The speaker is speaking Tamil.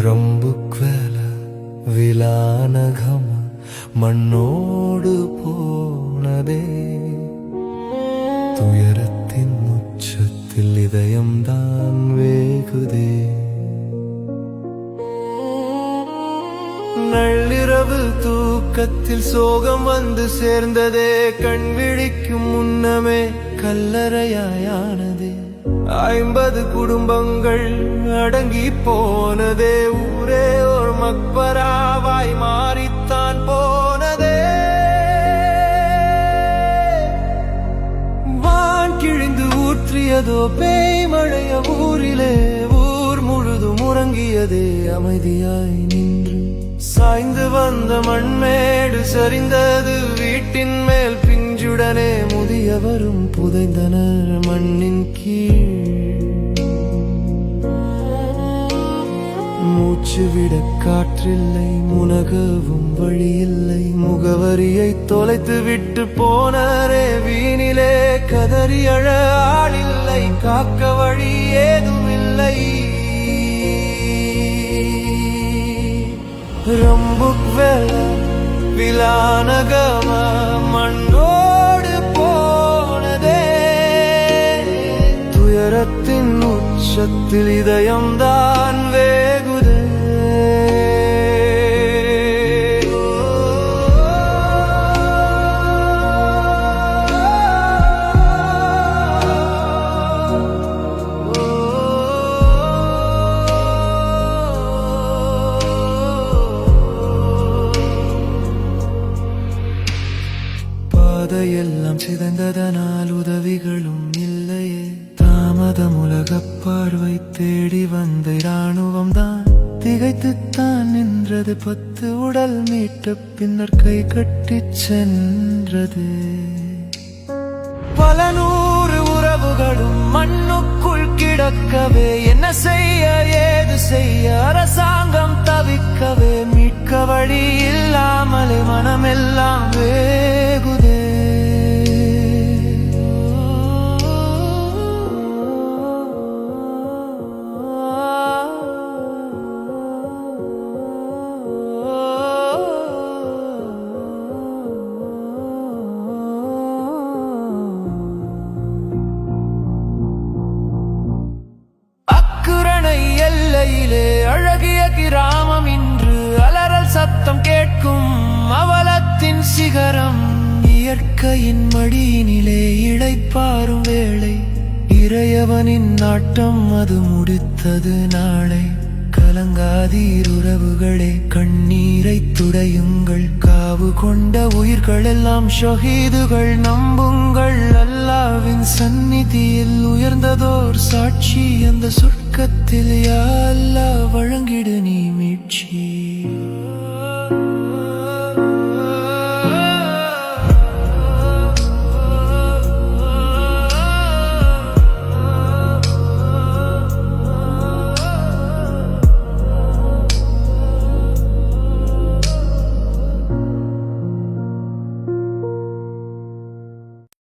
ரம்புக்வேல விலானகம் மண்ணோடு போனதே துயரத்தின் உச்சத்தில் இதயம்தான் வேகுதே நள்ளிரவு தூக்கத்தில் சோகம் வந்து சேர்ந்ததே கண் விழிக்கும் முன்னமே கல்லறையாயானதே 50 குடும்பங்கள் அடங்கி போனதே ஊரே ஒரு மக்பராவாய் மாறித்தான் போனதே வான் கிழிந்து ஊற்றியதோ பேய் மழைய ஊரிலே ஊர் முழுதும் உறங்கியதே அமைதியாய் நின்று சாய்ந்து வந்த மண்மேடு சரிந்தது வீட்டின் மேல் பிஞ்சுடனே முதியவரும் புதைந்தனர் மண்ணின் கீழ் மூச்சு விட காற்றில்லை முனகவும் வழியில்லை முகவரியை தொலைத்து விட்டு போனரே வீணிலே கதறி அழ ஆளில்லை காக்க வழி ஏதுமில்லை ரம்புக்வேல விலானகம மண்ணோடு போனதே துயரத்தின் உச்சத்தில் இதயம்தான் வேகுதே பாதையெல்லாம் சிதைந்ததனால் உதவிகளும் இல்லையே தாமதம் உலகப் பார்வை தேடி வந்த இராணுவம் தான் திகைத்துத்தான் நின்றது 10 உடல் மீட்ட பின்னர் கை கட்டி சென்றது பல நூறு உறவுகளும் மண்ணுக்குள் கிடக்கவே என்ன செய்ய ஏது செய்ய அரசாங்கம் தவிக்கவே மீட்க வழி இல்லாமலே மனமெல்லாம் வேகுதே அழகிய கிராமம் இன்று அலறல் சத்தம் கேட்கும் அவலத்தின் சிகரம் இயற்கையின் மடியினிலே இளைப்பாறும் வேளை இறையவனின் நாட்டம் அது முடித்தது நாளை கலங்காதீர் உறவுகளே கண்ணீரை துடையுங்கள் காவு கொண்ட உயிர்கள் எல்லாம் ஷஹீதுகள் நம்புங்கள் அல்லாஹ்வின் சந்நிதியில் உயர்ந்ததோர் சாட்சி அந்த சொர்க்கத்தில் யா அல்லாஹ் வழங்கிடு நீ